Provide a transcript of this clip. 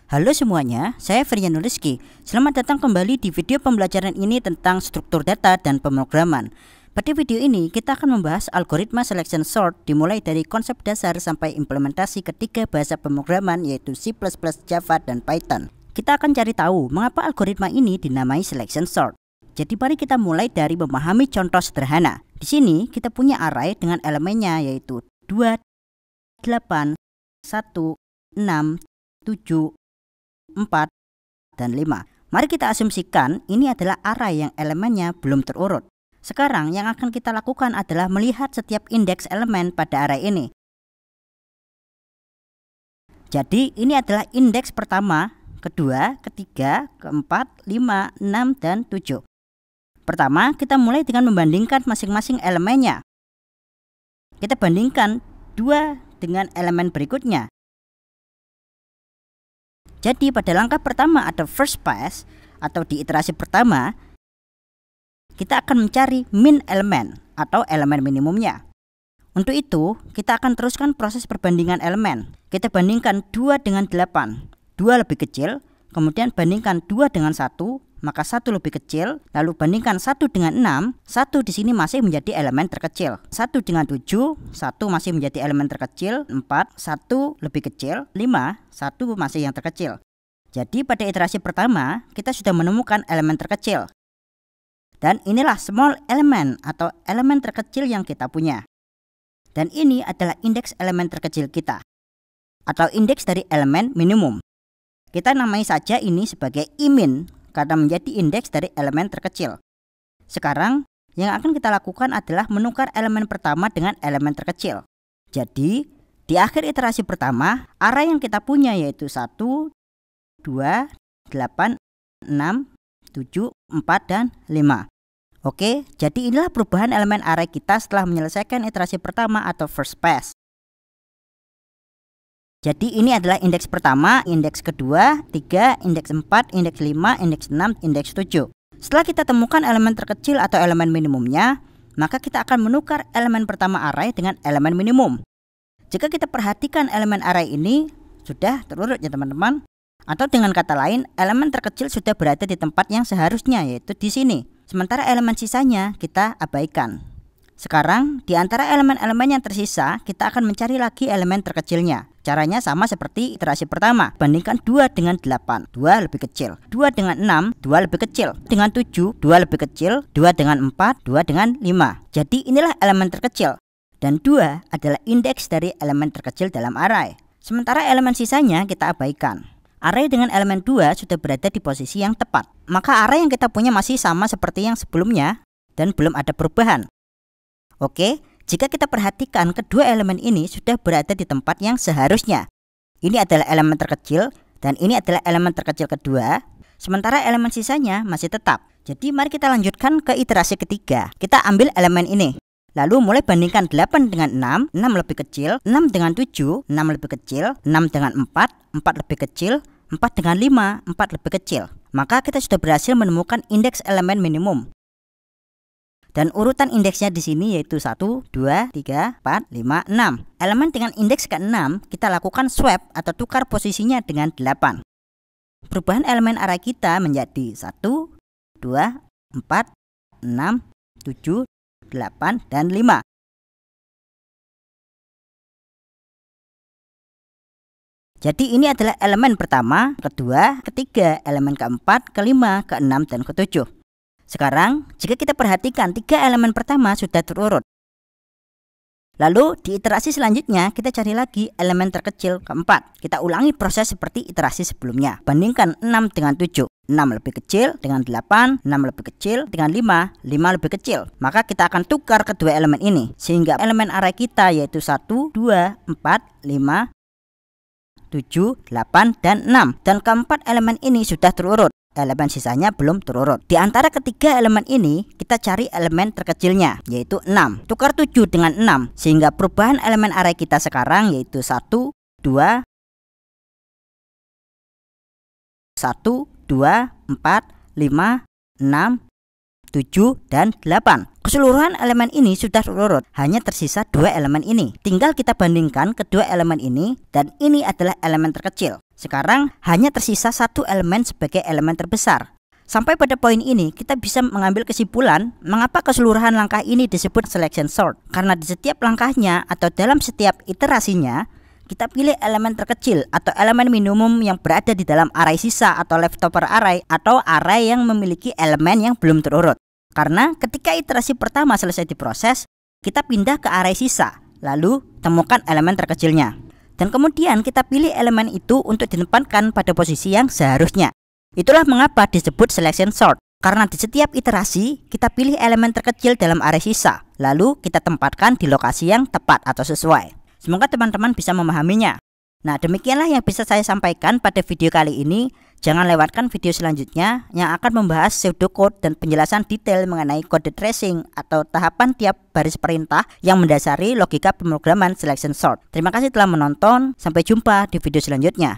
Halo semuanya, saya Firyan Rizky. Selamat datang kembali di video pembelajaran ini tentang struktur data dan pemrograman. Pada video ini kita akan membahas algoritma selection sort dimulai dari konsep dasar sampai implementasi ketiga bahasa pemrograman yaitu C++, Java, dan Python. Kita akan cari tahu mengapa algoritma ini dinamai selection sort. Jadi mari kita mulai dari memahami contoh sederhana. Di sini kita punya array dengan elemennya yaitu 2, 8, 1, 6, 7, 4, dan 5. Mari kita asumsikan ini adalah array yang elemennya belum terurut. Sekarang yang akan kita lakukan adalah melihat setiap indeks elemen pada array ini. Jadi ini adalah indeks pertama, kedua, ketiga, keempat, 5, 6, dan 7. Pertama, kita mulai dengan membandingkan masing-masing elemennya. Kita bandingkan 2 dengan elemen berikutnya. Jadi pada langkah pertama atau first pass atau di iterasi pertama, kita akan mencari min elemen atau elemen minimumnya. Untuk itu, kita akan teruskan proses perbandingan elemen. Kita bandingkan 2 dengan 8, 2 lebih kecil, kemudian bandingkan 2 dengan 1, maka 1 lebih kecil, lalu bandingkan 1 dengan 6, 1 di sini masih menjadi elemen terkecil. 1 dengan 7, 1 masih menjadi elemen terkecil, 4, 1 lebih kecil, 5, 1 masih yang terkecil. Jadi pada iterasi pertama, kita sudah menemukan elemen terkecil. Dan inilah small element atau elemen terkecil yang kita punya. Dan ini adalah indeks elemen terkecil kita, atau indeks dari elemen minimum. Kita namai saja ini sebagai imin, karena menjadi indeks dari elemen terkecil. Sekarang, yang akan kita lakukan adalah menukar elemen pertama dengan elemen terkecil. Jadi, di akhir iterasi pertama, array yang kita punya yaitu 1, 2, 8, 6, 7, 4, dan 5. Oke, jadi inilah perubahan elemen array kita setelah menyelesaikan iterasi pertama atau first pass. Jadi ini adalah indeks pertama, indeks kedua, 3, indeks 4, indeks 5, indeks 6, indeks 7. Setelah kita temukan elemen terkecil atau elemen minimumnya, maka kita akan menukar elemen pertama array dengan elemen minimum. Jika kita perhatikan elemen array ini sudah terurut ya teman-teman. Atau dengan kata lain, elemen terkecil sudah berada di tempat yang seharusnya yaitu di sini. Sementara elemen sisanya kita abaikan. Sekarang, di antara elemen-elemen yang tersisa, kita akan mencari lagi elemen terkecilnya. Caranya sama seperti iterasi pertama. Bandingkan 2 dengan 8, 2 lebih kecil. 2 dengan 6, 2 lebih kecil. Dengan 7, 2 lebih kecil. 2 dengan 4, 2 dengan 5. Jadi inilah elemen terkecil. Dan 2 adalah indeks dari elemen terkecil dalam array. Sementara elemen sisanya kita abaikan. Array dengan elemen 2 sudah berada di posisi yang tepat. Maka array yang kita punya masih sama seperti yang sebelumnya dan belum ada perubahan. Oke, jika kita perhatikan kedua elemen ini sudah berada di tempat yang seharusnya. Ini adalah elemen terkecil dan ini adalah elemen terkecil kedua. Sementara elemen sisanya masih tetap. Jadi mari kita lanjutkan ke iterasi ketiga. Kita ambil elemen ini. Lalu mulai bandingkan 8 dengan 6, 6 lebih kecil, 6 dengan 7, 6 lebih kecil, 6 dengan 4, 4 lebih kecil, 4 dengan 5, 4 lebih kecil. Maka kita sudah berhasil menemukan indeks elemen minimum. Dan urutan indeksnya di sini yaitu 1, 2, 3, 4, 5, 6. Elemen dengan indeks ke-6 kita lakukan swap atau tukar posisinya dengan 8. Perubahan elemen array kita menjadi 1, 2, 4, 6, 7, 8, dan 5. Jadi ini adalah elemen pertama, kedua, ketiga, elemen keempat, kelima, keenam, dan ketujuh. Sekarang, jika kita perhatikan 3 elemen pertama sudah terurut. Lalu di iterasi selanjutnya kita cari lagi elemen terkecil keempat. Kita ulangi proses seperti iterasi sebelumnya. Bandingkan 6 dengan 7. 6 lebih kecil dengan 8, 6 lebih kecil dengan 5, 5 lebih kecil. Maka kita akan tukar kedua elemen ini. Sehingga elemen array kita yaitu 1, 2, 4, 5, 7, 8, dan 6. Dan keempat elemen ini sudah terurut. Elemen sisanya belum terurut. Di antara ketiga elemen ini, kita cari elemen terkecilnya, yaitu 6. Tukar 7 dengan 6, sehingga perubahan elemen array kita sekarang yaitu 1, 2, 1, 2, 4, 5, 6, 7, dan 8. Keseluruhan elemen ini sudah terurut, hanya tersisa 2 elemen ini. Tinggal kita bandingkan kedua elemen ini, dan ini adalah elemen terkecil. Sekarang hanya tersisa 1 elemen sebagai elemen terbesar. Sampai pada poin ini kita bisa mengambil kesimpulan mengapa keseluruhan langkah ini disebut selection sort. Karena di setiap langkahnya atau dalam setiap iterasinya, kita pilih elemen terkecil atau elemen minimum yang berada di dalam array sisa atau leftover array atau array yang memiliki elemen yang belum terurut. Karena ketika iterasi pertama selesai diproses, kita pindah ke array sisa, lalu temukan elemen terkecilnya. Dan kemudian kita pilih elemen itu untuk ditempatkan pada posisi yang seharusnya. Itulah mengapa disebut selection sort. Karena di setiap iterasi, kita pilih elemen terkecil dalam array sisa, lalu kita tempatkan di lokasi yang tepat atau sesuai. Semoga teman-teman bisa memahaminya. Nah, demikianlah yang bisa saya sampaikan pada video kali ini. Jangan lewatkan video selanjutnya yang akan membahas pseudocode dan penjelasan detail mengenai kode tracing atau tahapan tiap baris perintah yang mendasari logika pemrograman selection sort. Terima kasih telah menonton. Sampai jumpa di video selanjutnya.